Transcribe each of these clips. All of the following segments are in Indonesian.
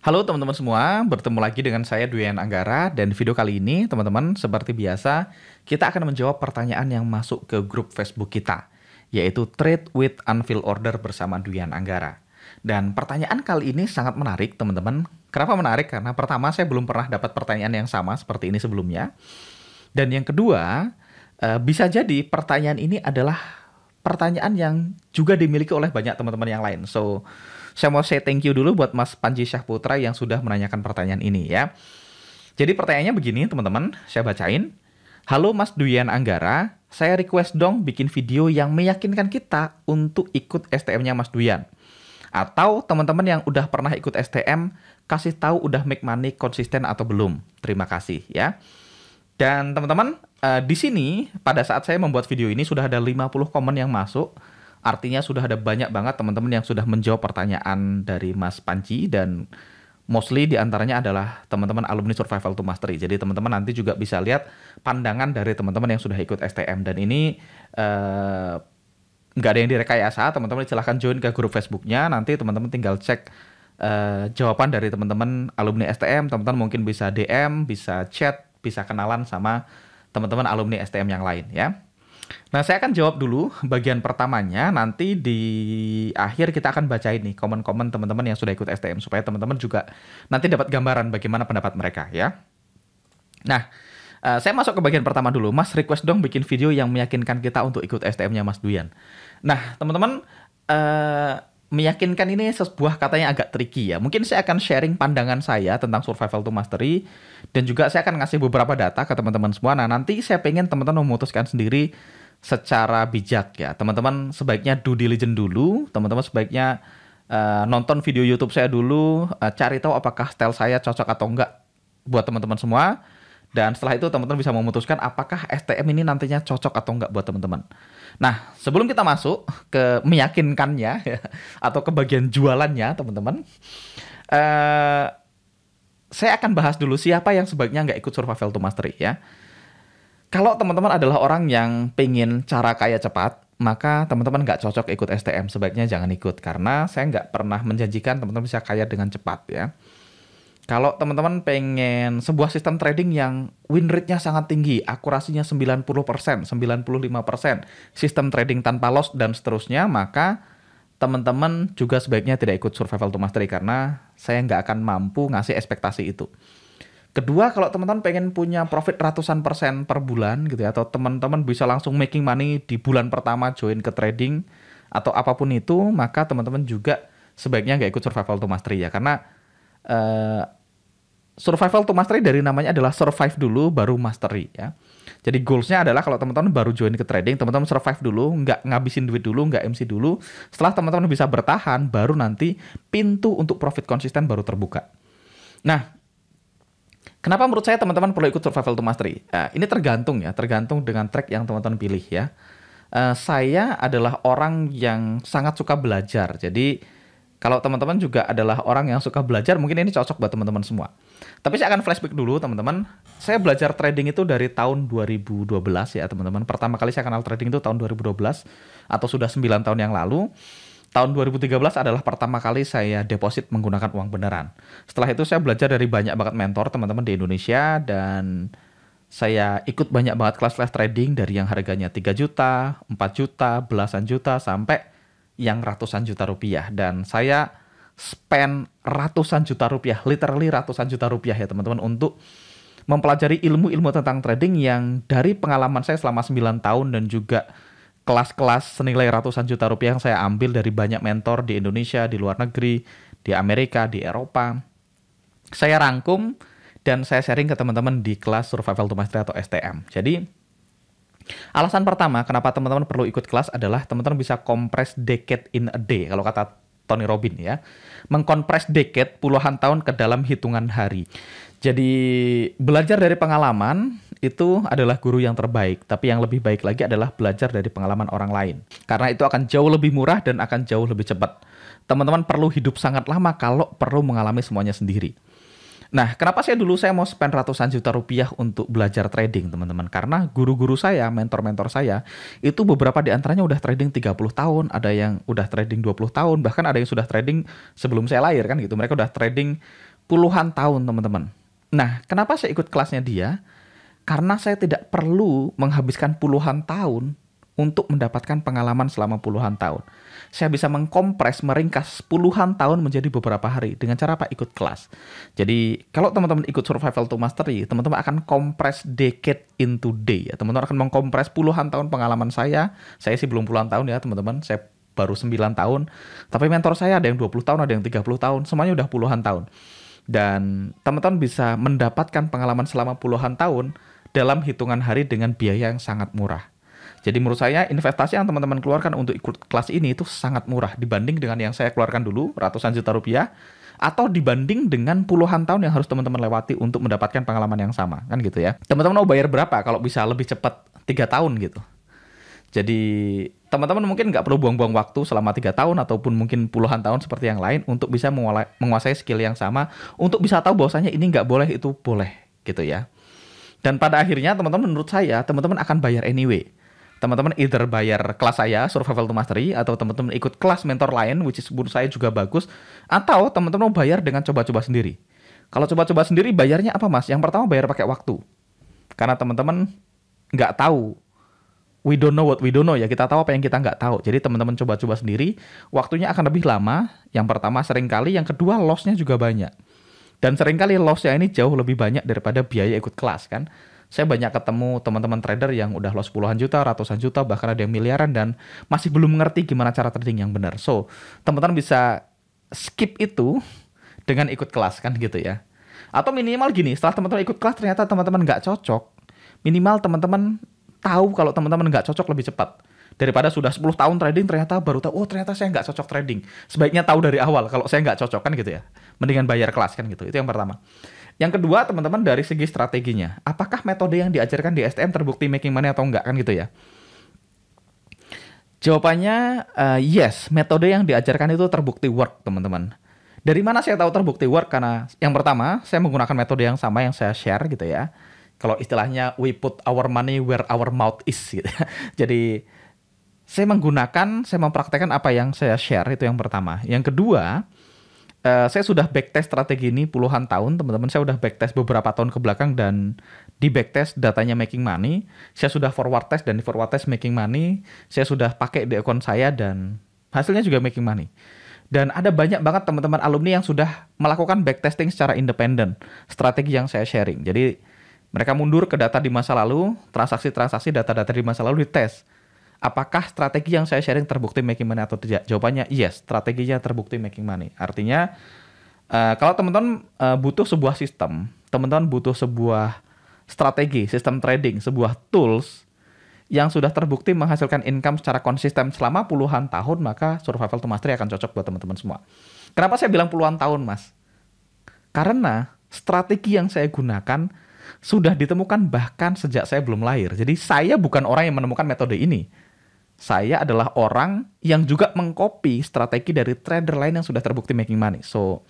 Halo teman-teman semua, bertemu lagi dengan saya Duyan Anggara dan video kali ini teman-teman seperti biasa kita akan menjawab pertanyaan yang masuk ke grup Facebook kita yaitu Trade with Unfilled Order bersama Duyan Anggara. Dan pertanyaan kali ini sangat menarik teman-teman. Kenapa menarik? Karena pertama saya belum pernah dapat pertanyaan yang sama seperti ini sebelumnya. Dan yang kedua, bisa jadi pertanyaan ini adalah pertanyaan yang juga dimiliki oleh banyak teman-teman yang lain. So, saya mau say thank you dulu buat Mas Panji Syahputra yang sudah menanyakan pertanyaan ini ya. Jadi pertanyaannya begini teman-teman, saya bacain. Halo Mas Duyan Anggara, saya request dong bikin video yang meyakinkan kita untuk ikut STM-nya Mas Duyan. Atau teman-teman yang udah pernah ikut STM, kasih tahu udah make money konsisten atau belum. Terima kasih ya. Dan teman-teman, di sini pada saat saya membuat video ini sudah ada 50 komen yang masuk. Artinya sudah ada banyak banget teman-teman yang sudah menjawab pertanyaan dari Mas Panji dan mostly diantaranya adalah teman-teman alumni Survival to Mastery. Jadi teman-teman nanti juga bisa lihat pandangan dari teman-teman yang sudah ikut STM. Dan ini nggak ada yang direkayasa, teman-teman silahkan join ke grup Facebooknya. Nanti teman-teman tinggal cek jawaban dari teman-teman alumni STM. Teman-teman mungkin bisa DM, bisa chat, bisa kenalan sama teman-teman alumni STM yang lain ya. Nah, saya akan jawab dulu bagian pertamanya, nanti di akhir kita akan bacain nih komen-komen teman-teman yang sudah ikut STM, supaya teman-teman juga nanti dapat gambaran bagaimana pendapat mereka ya. Nah, saya masuk ke bagian pertama dulu. Mas request dong bikin video yang meyakinkan kita untuk ikut STM-nya Mas Duyan. Nah, teman-teman, meyakinkan ini sebuah katanya agak tricky ya. Mungkin saya akan sharing pandangan saya tentang Survival to Mastery, dan juga saya akan ngasih beberapa data ke teman-teman semua. Nah, nanti saya pengen teman-teman memutuskan sendiri secara bijak ya. Teman-teman sebaiknya due diligence dulu, teman-teman sebaiknya nonton video YouTube saya dulu, cari tahu apakah style saya cocok atau enggak buat teman-teman semua. Dan setelah itu teman-teman bisa memutuskan apakah STM ini nantinya cocok atau enggak buat teman-teman. Nah, sebelum kita masuk ke meyakinkannya ya, atau ke bagian jualannya teman-teman, saya akan bahas dulu siapa yang sebaiknya nggak ikut Survival to Mastery ya. Kalau teman-teman adalah orang yang pengen cara kaya cepat, maka teman-teman nggak cocok ikut STM, sebaiknya jangan ikut. Karena saya nggak pernah menjanjikan teman-teman bisa kaya dengan cepat ya. Kalau teman-teman pengen sebuah sistem trading yang win rate-nya sangat tinggi, akurasinya 90%, 95%, sistem trading tanpa loss dan seterusnya, maka teman-teman juga sebaiknya tidak ikut Survival to Mastery karena saya nggak akan mampu ngasih ekspektasi itu. Kedua, kalau teman-teman pengen punya profit ratusan persen per bulan gitu ya, atau teman-teman bisa langsung making money di bulan pertama join ke trading atau apapun itu, maka teman-teman juga sebaiknya nggak ikut Survival to Mastery ya, karena Survival to Mastery dari namanya adalah survive dulu baru mastery ya. Jadi goalsnya adalah kalau teman-teman baru join ke trading, teman-teman survive dulu, nggak ngabisin duit dulu, nggak MC dulu. Setelah teman-teman bisa bertahan, baru nanti pintu untuk profit konsisten baru terbuka. Nah, kenapa menurut saya teman-teman perlu ikut Survival to Mastery? Ini tergantung ya, tergantung dengan track yang teman-teman pilih ya. Saya adalah orang yang sangat suka belajar, jadi kalau teman-teman juga adalah orang yang suka belajar, mungkin ini cocok buat teman-teman semua. Tapi saya akan flashback dulu teman-teman. Saya belajar trading itu dari tahun 2012 ya teman-teman. Pertama kali saya kenal trading itu tahun 2012 atau sudah 9 tahun yang lalu. Tahun 2013 adalah pertama kali saya deposit menggunakan uang beneran. Setelah itu saya belajar dari banyak banget mentor teman-teman di Indonesia, dan saya ikut banyak banget kelas-kelas trading dari yang harganya 3 juta, 4 juta, belasan juta, sampai yang ratusan juta rupiah. Dan saya spend ratusan juta rupiah, literally ratusan juta rupiah ya teman-teman, untuk mempelajari ilmu-ilmu tentang trading yang dari pengalaman saya selama 9 tahun dan juga kelas-kelas senilai ratusan juta rupiah yang saya ambil dari banyak mentor di Indonesia, di luar negeri, di Amerika, di Eropa. Saya rangkum dan saya sharing ke teman-teman di kelas Survival to Mastery atau STM. Jadi alasan pertama kenapa teman-teman perlu ikut kelas adalah teman-teman bisa compress decade in a day, kalau kata Tony Robbins ya. Mengkompres decade puluhan tahun ke dalam hitungan hari. Jadi belajar dari pengalaman itu adalah guru yang terbaik, tapi yang lebih baik lagi adalah belajar dari pengalaman orang lain. Karena itu akan jauh lebih murah dan akan jauh lebih cepat. Teman-teman perlu hidup sangat lama kalau perlu mengalami semuanya sendiri. Nah, kenapa saya mau spend ratusan juta rupiah untuk belajar trading, teman-teman? Karena guru-guru saya, mentor-mentor saya, itu beberapa di antaranya udah trading 30 tahun, ada yang udah trading 20 tahun, bahkan ada yang sudah trading sebelum saya lahir kan gitu. Mereka udah trading puluhan tahun teman-teman. Nah, kenapa saya ikut kelasnya dia? Karena saya tidak perlu menghabiskan puluhan tahun untuk mendapatkan pengalaman selama puluhan tahun. Saya bisa mengkompres, meringkas puluhan tahun menjadi beberapa hari dengan cara apa? Ikut kelas. Jadi kalau teman-teman ikut Survival to Mastery, teman-teman akan kompres decade into day. Ya. Teman-teman akan mengkompres puluhan tahun pengalaman saya. Saya sih belum puluhan tahun ya teman-teman, saya baru 9 tahun. Tapi mentor saya ada yang 20 tahun, ada yang 30 tahun, semuanya udah puluhan tahun. Dan teman-teman bisa mendapatkan pengalaman selama puluhan tahun dalam hitungan hari dengan biaya yang sangat murah. Jadi menurut saya investasi yang teman-teman keluarkan untuk ikut kelas ini itu sangat murah dibanding dengan yang saya keluarkan dulu ratusan juta rupiah atau dibanding dengan puluhan tahun yang harus teman-teman lewati untuk mendapatkan pengalaman yang sama kan gitu ya. Teman-teman mau bayar berapa kalau bisa lebih cepat 3 tahun gitu. Jadi teman-teman mungkin nggak perlu buang-buang waktu selama 3 tahun ataupun mungkin puluhan tahun seperti yang lain untuk bisa menguasai skill yang sama, untuk bisa tahu bahwasanya ini nggak boleh, itu boleh gitu ya. Dan pada akhirnya teman-teman menurut saya, teman-teman akan bayar anyway. Teman-teman either bayar kelas saya, Survival to Mastery, atau teman-teman ikut kelas mentor lain, which is menurut saya juga bagus, atau teman-teman mau bayar dengan coba-coba sendiri. Kalau coba-coba sendiri bayarnya apa mas? Yang pertama bayar pakai waktu. Karena teman-teman nggak tahu. We don't know what we don't know ya, kita tahu apa yang kita nggak tahu. Jadi teman-teman coba-coba sendiri, waktunya akan lebih lama. Yang pertama seringkali, yang kedua loss-nya juga banyak. Dan seringkali loss-nya ini jauh lebih banyak daripada biaya ikut kelas kan. Saya banyak ketemu teman-teman trader yang udah loss puluhan juta, ratusan juta, bahkan ada yang miliaran dan masih belum mengerti gimana cara trading yang benar. So, teman-teman bisa skip itu dengan ikut kelas kan gitu ya. Atau minimal gini, setelah teman-teman ikut kelas ternyata teman-teman nggak cocok, minimal teman-teman tahu kalau teman-teman nggak cocok lebih cepat. Daripada sudah 10 tahun trading ternyata baru tahu, oh ternyata saya nggak cocok trading. Sebaiknya tahu dari awal kalau saya nggak cocok kan gitu ya. Mendingan bayar kelas kan gitu. Itu yang pertama. Yang kedua teman-teman dari segi strateginya. Apakah metode yang diajarkan di STM terbukti making money atau enggak kan gitu ya. Jawabannya yes. Metode yang diajarkan itu terbukti work teman-teman. Dari mana saya tahu terbukti work? Karena yang pertama saya menggunakan metode yang sama yang saya share gitu ya. Kalau istilahnya we put our money where our mouth is gitu. Jadi saya mempraktekkan apa yang saya share, itu yang pertama. Yang kedua, saya sudah backtest strategi ini puluhan tahun, teman-teman. Saya sudah backtest beberapa tahun ke belakang dan di backtest datanya making money. Saya sudah forward test dan di forward test making money. Saya sudah pakai di akun saya dan hasilnya juga making money. Dan ada banyak banget teman-teman alumni yang sudah melakukan backtesting secara independen, strategi yang saya sharing. Jadi mereka mundur ke data di masa lalu, transaksi-transaksi, data-data di masa lalu dites. Apakah strategi yang saya sharing terbukti making money atau tidak? Jawabannya yes, strateginya terbukti making money. Artinya kalau teman-teman butuh sebuah sistem, teman-teman butuh sebuah strategi, sistem trading, sebuah tools yang sudah terbukti menghasilkan income secara konsisten selama puluhan tahun, maka Survival to Mastery akan cocok buat teman-teman semua. Kenapa saya bilang puluhan tahun, Mas? Karena strategi yang saya gunakan sudah ditemukan bahkan sejak saya belum lahir. Jadi saya bukan orang yang menemukan metode ini. Saya adalah orang yang juga mengcopy strategi dari trader lain yang sudah terbukti making money. So,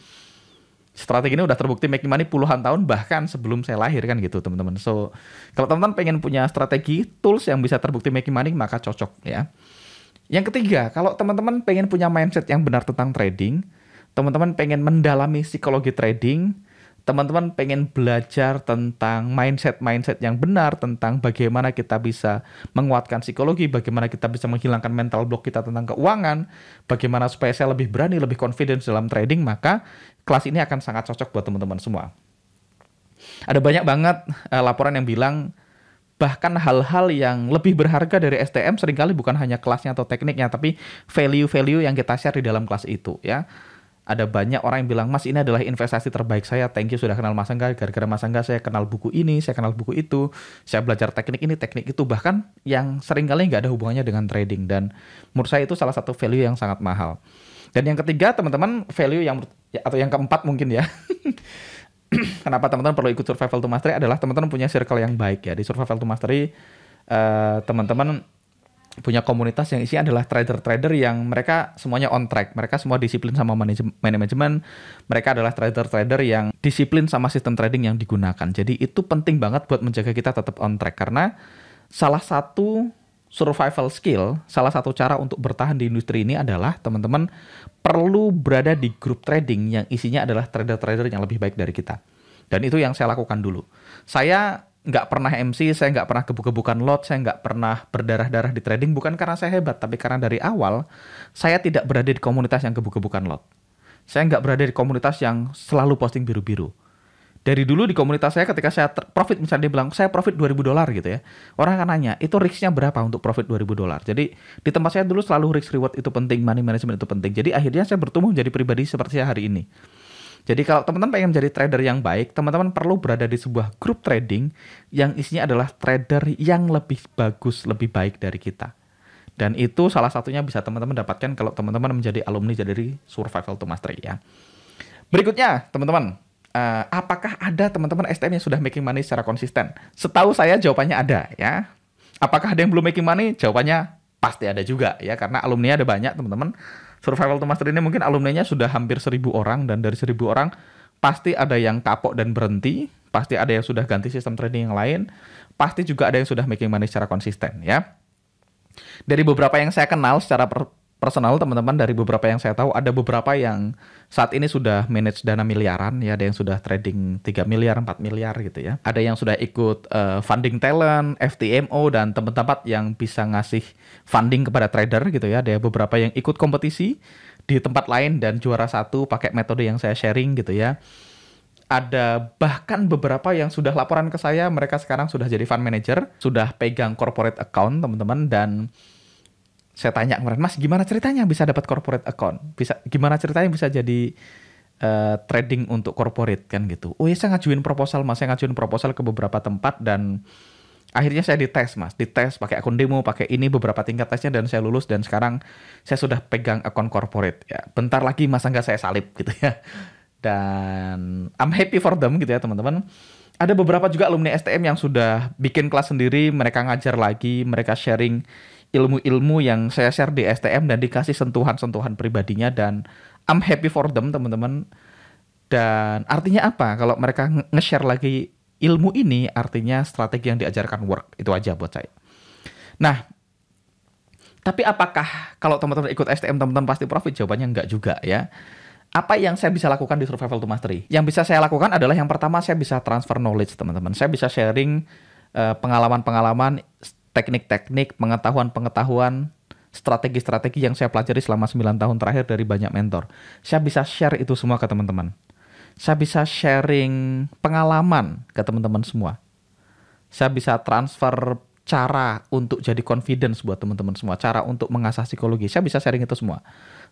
strategi ini udah terbukti making money puluhan tahun bahkan sebelum saya lahir kan gitu teman-teman. So, kalau teman-teman pengen punya strategi, tools yang bisa terbukti making money, maka cocok ya. Yang ketiga, kalau teman-teman pengen punya mindset yang benar tentang trading, teman-teman pengen mendalami psikologi trading, teman-teman pengen belajar tentang mindset yang benar, tentang bagaimana kita bisa menguatkan psikologi, bagaimana kita bisa menghilangkan mental block kita tentang keuangan, bagaimana supaya saya lebih berani, lebih confidence dalam trading, maka kelas ini akan sangat cocok buat teman-teman semua. Ada banyak banget laporan yang bilang, bahkan hal-hal yang lebih berharga dari STM seringkali bukan hanya kelasnya atau tekniknya, tapi value-value yang kita share di dalam kelas itu ya. Ada banyak orang yang bilang, Mas ini adalah investasi terbaik saya, thank you sudah kenal Mas Angga, gara-gara Mas Angga saya kenal buku ini, saya kenal buku itu, saya belajar teknik ini, teknik itu, bahkan yang seringkali nggak ada hubungannya dengan trading. Dan menurut saya itu salah satu value yang sangat mahal. Dan yang ketiga teman-teman, value yang, atau yang keempat mungkin ya, kenapa teman-teman perlu ikut Survival to Mastery adalah teman-teman punya circle yang baik ya. Di Survival to Mastery, teman-teman punya komunitas yang isinya adalah trader-trader yang mereka semuanya on track. Mereka semua disiplin sama manajemen. Mereka adalah trader-trader yang disiplin sama sistem trading yang digunakan. Jadi itu penting banget buat menjaga kita tetap on track. Karena salah satu survival skill, salah satu cara untuk bertahan di industri ini adalah teman-teman perlu berada di grup trading yang isinya adalah trader-trader yang lebih baik dari kita. Dan itu yang saya lakukan dulu. Saya nggak pernah MC, saya nggak pernah gebuk-gebukan lot, saya nggak pernah berdarah-darah di trading, bukan karena saya hebat, tapi karena dari awal saya tidak berada di komunitas yang gebuk-gebukan lot. Saya nggak berada di komunitas yang selalu posting biru-biru. Dari dulu di komunitas saya ketika saya profit, misalnya dia bilang saya profit $2.000 gitu ya. Orang akan nanya, itu risk-nya berapa untuk profit $2.000? Jadi di tempat saya dulu selalu risk reward itu penting, money management itu penting. Jadi akhirnya saya bertumbuh menjadi pribadi seperti saya hari ini. Jadi kalau teman-teman pengen menjadi trader yang baik, teman-teman perlu berada di sebuah grup trading yang isinya adalah trader yang lebih bagus, lebih baik dari kita. Dan itu salah satunya bisa teman-teman dapatkan kalau teman-teman menjadi alumni dari Survival to Mastery ya. Berikutnya, teman-teman. Apakah ada teman-teman STM yang sudah making money secara konsisten? Setahu saya jawabannya ada ya. Apakah ada yang belum making money? Jawabannya pasti ada juga ya, karena alumni ada banyak teman-teman. Survival to Master ini mungkin alumninya sudah hampir 1.000 orang, dan dari 1.000 orang pasti ada yang kapok dan berhenti, pasti ada yang sudah ganti sistem trading yang lain, pasti juga ada yang sudah making money secara konsisten ya. Dari beberapa yang saya kenal secara personal teman-teman, dari beberapa yang saya tahu, ada beberapa yang saat ini sudah manage dana miliaran ya, ada yang sudah trading 3 miliar, 4 miliar gitu ya. Ada yang sudah ikut funding talent, FTMO, dan tempat-tempat yang bisa ngasih funding kepada trader gitu ya. Ada beberapa yang ikut kompetisi di tempat lain dan juara satu pakai metode yang saya sharing gitu ya. Ada bahkan beberapa yang sudah laporan ke saya, mereka sekarang sudah jadi fund manager, sudah pegang corporate account teman-teman, dan saya tanya kemarin, Mas, gimana ceritanya bisa dapat corporate account? Gimana ceritanya bisa jadi trading untuk corporate kan gitu? Oh ya, saya ngajuin proposal, Mas. Saya ngajuin proposal ke beberapa tempat dan akhirnya saya dites, Mas. Dites pakai akun demo, pakai ini beberapa tingkat tesnya, dan saya lulus, dan sekarang saya sudah pegang akun corporate. Ya, bentar lagi masa nggak saya salib gitu ya. Dan I'm happy for them gitu ya teman-teman. Ada beberapa juga alumni STM yang sudah bikin kelas sendiri, mereka ngajar lagi, mereka sharing ilmu-ilmu yang saya share di STM dan dikasih sentuhan-sentuhan pribadinya, dan I'm happy for them teman-teman. Dan artinya apa? Kalau mereka nge-share lagi ilmu ini, artinya strategi yang diajarkan work. Itu aja buat saya. Nah, tapi apakah kalau teman-teman ikut STM teman-teman pasti profit? Jawabannya enggak juga ya. Apa yang saya bisa lakukan di Survival to Mastery? Yang bisa saya lakukan adalah yang pertama, saya bisa transfer knowledge teman-teman. Saya bisa sharing pengalaman-pengalaman, teknik-teknik, pengetahuan-pengetahuan, strategi-strategi yang saya pelajari selama 9 tahun terakhir dari banyak mentor. Saya bisa share itu semua ke teman-teman. Saya bisa sharing pengalaman ke teman-teman semua. Saya bisa transfer cara untuk jadi confidence buat teman-teman semua. Cara untuk mengasah psikologi. Saya bisa sharing itu semua.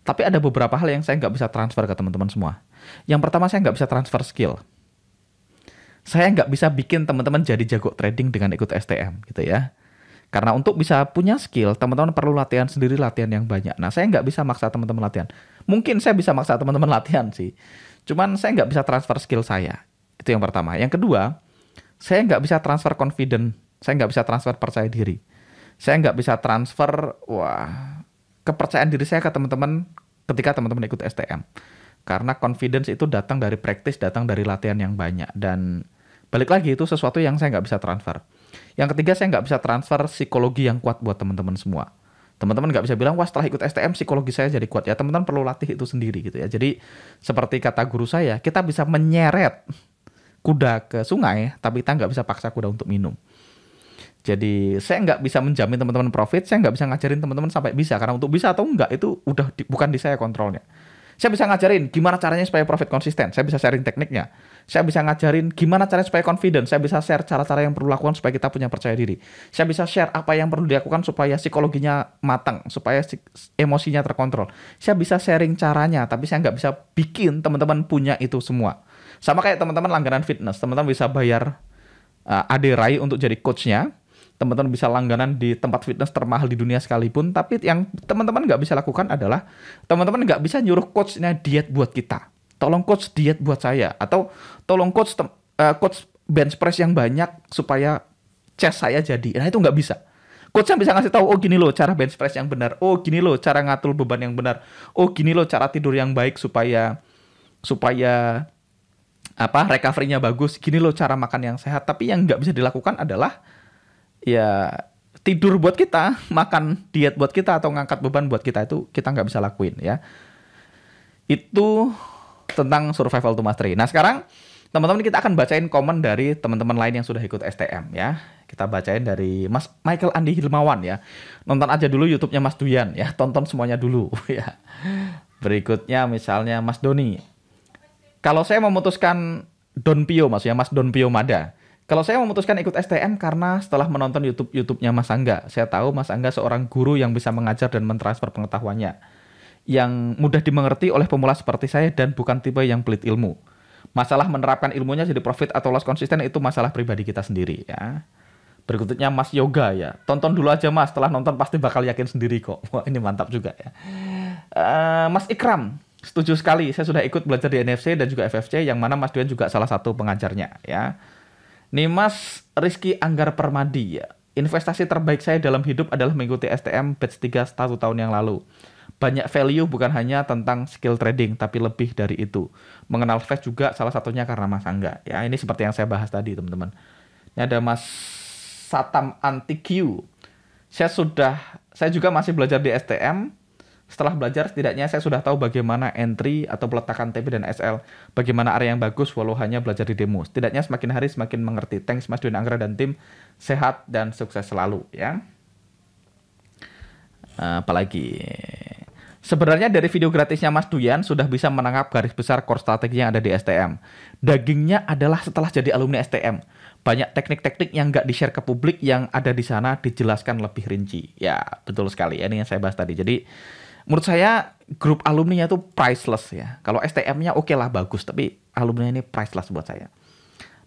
Tapi ada beberapa hal yang saya nggak bisa transfer ke teman-teman semua. Yang pertama, saya nggak bisa transfer skill. Saya nggak bisa bikin teman-teman jadi jago trading dengan ikut STM gitu ya. Karena untuk bisa punya skill, teman-teman perlu latihan sendiri, latihan yang banyak. Nah, saya nggak bisa maksa teman-teman latihan. Mungkin saya bisa maksa teman-teman latihan sih. Cuman saya nggak bisa transfer skill saya. Itu yang pertama. Yang kedua, saya nggak bisa transfer confidence. Saya nggak bisa transfer percaya diri. Saya nggak bisa transfer kepercayaan diri saya ke teman-teman ketika teman-teman ikut STM. Karena confidence itu datang dari practice, datang dari latihan yang banyak. Dan balik lagi, itu sesuatu yang saya nggak bisa transfer. Yang ketiga, saya nggak bisa transfer psikologi yang kuat buat teman-teman semua. Teman-teman nggak bisa bilang, wah setelah ikut STM psikologi saya jadi kuat. Ya teman-teman perlu latih itu sendiri gitu ya. Jadi seperti kata guru saya, kita bisa menyeret kuda ke sungai, tapi kita nggak bisa paksa kuda untuk minum. Jadi saya nggak bisa menjamin teman-teman profit, saya nggak bisa ngajarin teman-teman sampai bisa. Karena untuk bisa atau enggak itu udah bukan di saya kontrolnya. Saya bisa ngajarin gimana caranya supaya profit konsisten. Saya bisa sharing tekniknya. Saya bisa ngajarin gimana caranya supaya confident. Saya bisa share cara-cara yang perlu lakukan supaya kita punya percaya diri. Saya bisa share apa yang perlu dilakukan supaya psikologinya matang, supaya emosinya terkontrol. Saya bisa sharing caranya, tapi saya nggak bisa bikin teman-teman punya itu semua. Sama kayak teman-teman langganan fitness. Teman-teman bisa bayar Ade Rai untuk jadi coachnya. Teman-teman bisa langganan di tempat fitness termahal di dunia sekalipun, tapi yang teman-teman nggak bisa lakukan adalah teman-teman nggak bisa nyuruh coachnya diet buat kita. Tolong coach diet buat saya, atau tolong coach bench press yang banyak supaya chest saya jadi. Nah itu nggak bisa. Coachnya bisa ngasih tahu, oh gini loh cara bench press yang benar, oh gini loh cara ngatur beban yang benar, oh gini loh cara tidur yang baik supaya recovery-nya bagus, gini loh cara makan yang sehat. Tapi yang nggak bisa dilakukan adalah ya tidur buat kita, makan diet buat kita, atau ngangkat beban buat kita, itu kita nggak bisa lakuin ya. Itu tentang survival to mastery. Nah sekarang teman-teman kita akan bacain komen dari teman-teman lain yang sudah ikut STM ya. Kita bacain dari Mas Michael Andi Hilmawan ya. Nonton aja dulu YouTube-nya Mas Duyan ya. Tonton semuanya dulu ya. Berikutnya misalnya Mas Doni. Kalau saya memutuskan Don Pio, maksudnya Mas Don Pio Mada. Kalau saya memutuskan ikut STM karena setelah menonton YouTube-nya Mas Angga, saya tahu Mas Angga seorang guru yang bisa mengajar dan mentransfer pengetahuannya, yang mudah dimengerti oleh pemula seperti saya dan bukan tipe yang pelit ilmu. Masalah menerapkan ilmunya jadi profit atau loss konsisten itu masalah pribadi kita sendiri ya. Berikutnya Mas Yoga ya. Tonton dulu aja Mas, setelah nonton pasti bakal yakin sendiri kok. Wah ini mantap juga ya. Mas Ikram, setuju sekali. Saya sudah ikut belajar di NFC dan juga FFC, yang mana Mas Duyan juga salah satu pengajarnya ya. Nih Mas Rizky Anggar Permadi ya. Investasi terbaik saya dalam hidup adalah mengikuti STM batch 3 1 tahun yang lalu. Banyak value bukan hanya tentang skill trading, tapi lebih dari itu. Mengenal Fed juga salah satunya karena Mas Angga. Ya, ini seperti yang saya bahas tadi, teman-teman. Ini ada Mas Satam Anti-Q. Saya juga masih belajar di STM. Setelah belajar, setidaknya saya sudah tahu bagaimana entry atau peletakan TP dan SL. Bagaimana area yang bagus, walau hanya belajar di demo. Setidaknya semakin hari semakin mengerti. Thanks Mas Duyan Anggra dan tim. Sehat dan sukses selalu. Ya. Apalagi... Sebenarnya dari video gratisnya Mas Duyan sudah bisa menangkap garis besar core strategi yang ada di STM. Dagingnya adalah setelah jadi alumni STM. Banyak teknik-teknik yang nggak di-share ke publik yang ada di sana dijelaskan lebih rinci. Ya, betul sekali. Ini yang saya bahas tadi. Jadi, menurut saya grup alumni itu priceless ya. Kalau STM-nya oke lah, bagus. Tapi alumni ini priceless buat saya.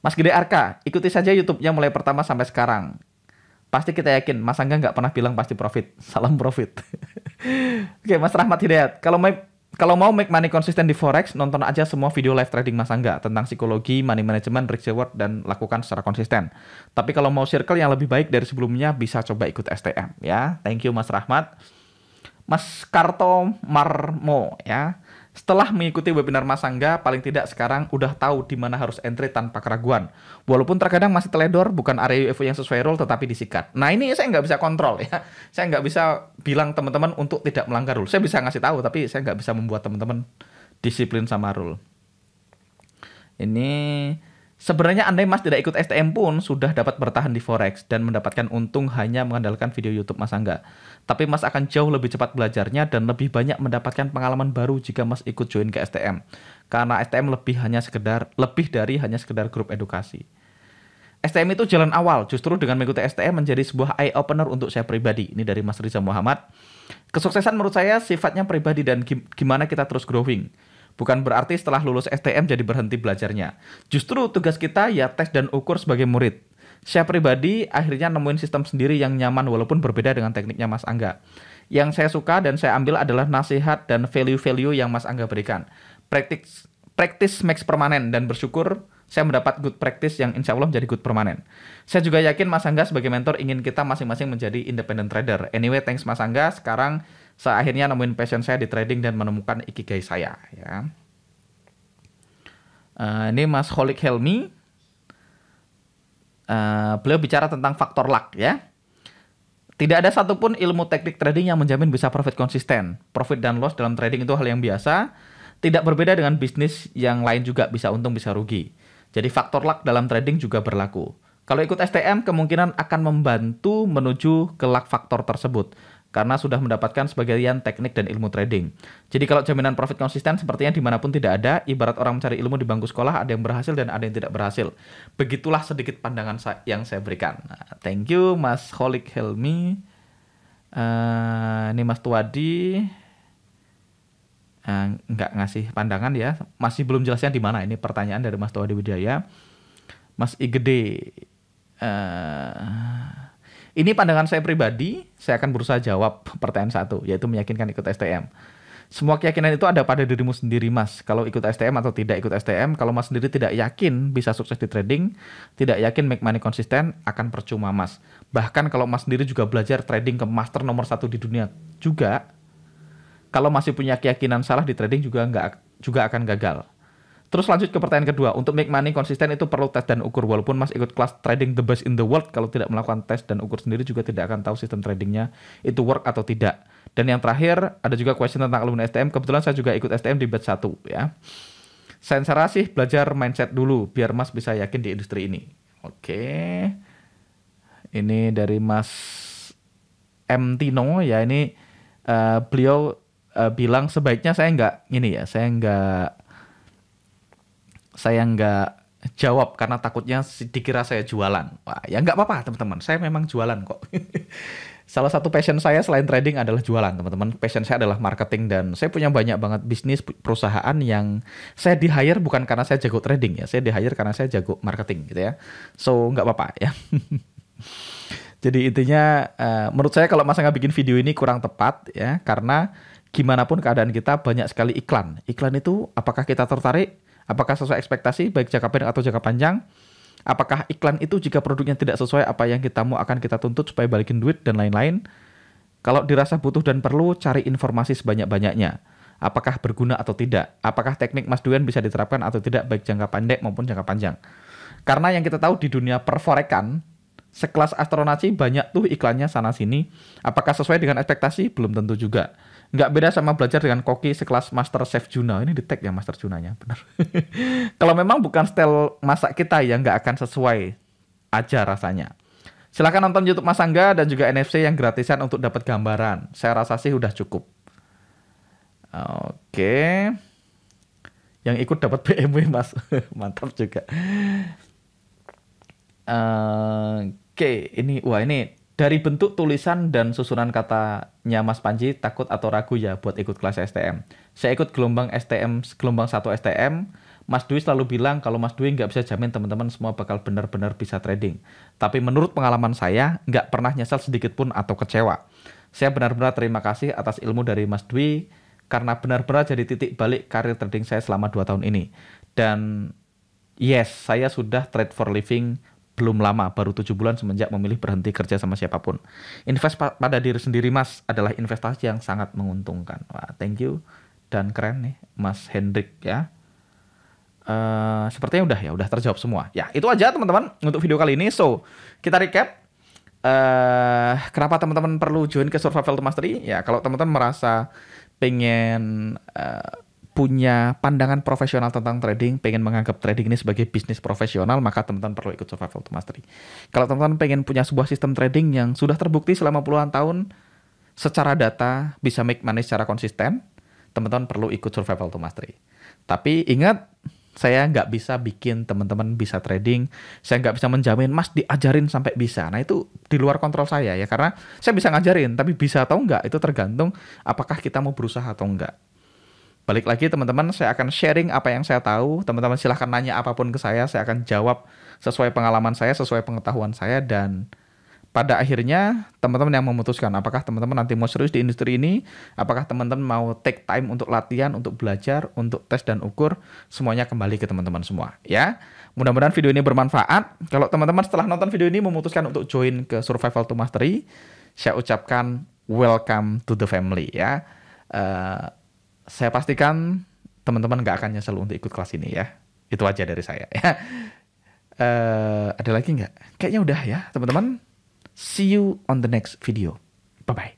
Mas Gede Arka, ikuti saja YouTube-nya mulai pertama sampai sekarang. Pasti kita yakin, Mas Angga nggak pernah bilang pasti profit. Salam profit. Oke, Mas Rahmat Hidayat. Kalau mau make money konsisten di Forex, nonton aja semua video live trading Mas Angga tentang psikologi, money management, risk reward, dan lakukan secara konsisten. Tapi kalau mau circle yang lebih baik dari sebelumnya, bisa coba ikut STM. Ya, thank you Mas Rahmat. Mas Karto Marmo ya. Setelah mengikuti webinar Mas Angga, paling tidak sekarang udah tahu di mana harus entry tanpa keraguan. Walaupun terkadang masih teledor, bukan area UFO yang sesuai rule tetapi disikat. Nah ini saya nggak bisa kontrol ya. Saya nggak bisa bilang teman-teman untuk tidak melanggar rule. Saya bisa ngasih tahu, tapi saya nggak bisa membuat teman-teman disiplin sama rule. Ini sebenarnya andai Mas tidak ikut STM pun sudah dapat bertahan di Forex dan mendapatkan untung hanya mengandalkan video YouTube Mas Angga. Tapi Mas akan jauh lebih cepat belajarnya dan lebih banyak mendapatkan pengalaman baru jika Mas ikut join ke STM. Karena STM lebih dari hanya sekedar grup edukasi. STM itu jalan awal, justru dengan mengikuti STM menjadi sebuah eye opener untuk saya pribadi. Ini dari Mas Riza Muhammad. Kesuksesan menurut saya sifatnya pribadi dan gimana kita terus growing. Bukan berarti setelah lulus STM jadi berhenti belajarnya. Justru tugas kita ya tes dan ukur sebagai murid. Saya pribadi akhirnya nemuin sistem sendiri yang nyaman walaupun berbeda dengan tekniknya Mas Angga. Yang saya suka dan saya ambil adalah nasihat dan value-value yang Mas Angga berikan. Practice makes permanen dan bersyukur saya mendapat good practice yang insya Allah menjadi good permanen. Saya juga yakin Mas Angga sebagai mentor ingin kita masing-masing menjadi independent trader. Anyway, thanks Mas Angga. Sekarang saya akhirnya nemuin passion saya di trading dan menemukan ikigai saya. Ya. Ini Mas Holik Helmi. Beliau bicara tentang faktor luck ya. Tidak ada satupun ilmu teknik trading yang menjamin bisa profit konsisten. Profit dan loss dalam trading itu hal yang biasa. Tidak berbeda dengan bisnis yang lain juga, bisa untung bisa rugi. Jadi faktor luck dalam trading juga berlaku. Kalau ikut STM kemungkinan akan membantu menuju ke luck faktor tersebut. Karena sudah mendapatkan sebagian teknik dan ilmu trading. Jadi kalau jaminan profit konsisten sepertinya dimanapun tidak ada. Ibarat orang mencari ilmu di bangku sekolah, ada yang berhasil dan ada yang tidak berhasil. Begitulah sedikit pandangan yang saya berikan. Nah, thank you Mas Holik Helmi. Ini Mas Tuadi. Nggak ngasih pandangan ya. Masih belum jelasnya di mana. Ini pertanyaan dari Mas Tuadi Widjaya. Mas Igede. Ini pandangan saya pribadi, saya akan berusaha jawab pertanyaan satu, yaitu meyakinkan ikut STM. Semua keyakinan itu ada pada dirimu sendiri, Mas. Kalau ikut STM atau tidak ikut STM, kalau Mas sendiri tidak yakin bisa sukses di trading, tidak yakin make money konsisten, akan percuma, Mas. Bahkan kalau Mas sendiri juga belajar trading ke master nomor 1 di dunia juga, kalau masih punya keyakinan salah di trading juga akan gagal. Terus lanjut ke pertanyaan kedua, untuk make money konsisten itu perlu tes dan ukur. Walaupun Mas ikut kelas trading the best in the world, kalau tidak melakukan tes dan ukur sendiri juga tidak akan tahu sistem tradingnya itu work atau tidak. Dan yang terakhir, ada juga question tentang alumni STM. Kebetulan saya juga ikut STM di batch 1 ya. Saya sih belajar mindset dulu biar Mas bisa yakin di industri ini. Oke. Ini dari Mas M. Tino ya, ini beliau bilang sebaiknya saya nggak jawab karena takutnya dikira saya jualan. Wah, ya nggak apa-apa teman-teman, saya memang jualan kok. Salah satu passion saya selain trading adalah jualan, teman-teman. Passion saya adalah marketing dan saya punya banyak banget bisnis perusahaan yang saya di-hire bukan karena saya jago trading ya, saya di-hire karena saya jago marketing gitu ya. So, nggak apa-apa ya. Jadi intinya menurut saya kalau Mas nggak bikin video ini kurang tepat ya, karena gimana pun keadaan kita banyak sekali iklan. Iklan itu apakah kita tertarik? Apakah sesuai ekspektasi baik jangka pendek atau jangka panjang? Apakah iklan itu jika produknya tidak sesuai apa yang kita mau akan kita tuntut supaya balikin duit dan lain-lain? Kalau dirasa butuh dan perlu, cari informasi sebanyak-banyaknya. Apakah berguna atau tidak? Apakah teknik Mas Duyan bisa diterapkan atau tidak baik jangka pendek maupun jangka panjang? Karena yang kita tahu di dunia perforekan, sekelas Astronauts banyak tuh iklannya sana-sini. Apakah sesuai dengan ekspektasi? Belum tentu juga. Nggak beda sama belajar dengan koki sekelas Master Chef Juna. Ini di tag ya Master Junanya, benar. Kalau memang bukan style masak kita ya nggak akan sesuai aja rasanya. Silahkan nonton YouTube Mas Angga dan juga NFC yang gratisan untuk dapat gambaran. Saya rasa sih udah cukup. Oke. Yang ikut dapat BMW Mas. Mantap juga. Oke, ini dari bentuk tulisan dan susunan katanya Mas Panji takut atau ragu ya buat ikut kelas STM. Saya ikut gelombang 1 STM. Mas Dwi selalu bilang kalau Mas Dwi nggak bisa jamin teman-teman semua bakal benar-benar bisa trading. Tapi menurut pengalaman saya, nggak pernah nyesal sedikit pun atau kecewa. Saya benar-benar terima kasih atas ilmu dari Mas Dwi, karena benar-benar jadi titik balik karir trading saya selama 2 tahun ini. Dan yes, saya sudah trade for living belum lama, baru 7 bulan semenjak memilih berhenti kerja sama siapapun. Invest pada diri sendiri Mas adalah investasi yang sangat menguntungkan. Wah, thank you. Dan keren nih Mas Hendrik ya. Sepertinya udah terjawab semua. Ya, itu aja teman-teman untuk video kali ini. So, kita recap. Kenapa teman-teman perlu join ke Survival to Mastery? Ya, kalau teman-teman merasa pengen punya pandangan profesional tentang trading, pengen menganggap trading ini sebagai bisnis profesional, maka teman-teman perlu ikut Survival to Mastery. Kalau teman-teman pengen punya sebuah sistem trading yang sudah terbukti selama puluhan tahun, secara data bisa make money secara konsisten, teman-teman perlu ikut Survival to Mastery. Tapi ingat, saya nggak bisa bikin teman-teman bisa trading, saya nggak bisa menjamin Mas diajarin sampai bisa. Nah itu di luar kontrol saya ya, karena saya bisa ngajarin, tapi bisa atau enggak itu tergantung apakah kita mau berusaha atau enggak. Balik lagi teman-teman, saya akan sharing apa yang saya tahu. Teman-teman silahkan nanya apapun ke saya akan jawab sesuai pengalaman saya, sesuai pengetahuan saya. Dan pada akhirnya teman-teman yang memutuskan apakah teman-teman nanti mau serius di industri ini, apakah teman-teman mau take time untuk latihan, untuk belajar, untuk tes dan ukur, semuanya kembali ke teman-teman semua ya. Mudah-mudahan video ini bermanfaat. Kalau teman-teman setelah nonton video ini memutuskan untuk join ke Survival to Mastery, saya ucapkan welcome to the family ya. Saya pastikan teman-teman nggak akan nyesel untuk ikut kelas ini ya. Itu aja dari saya ya. Ada lagi nggak? Kayaknya udah ya teman-teman. See you on the next video. Bye-bye.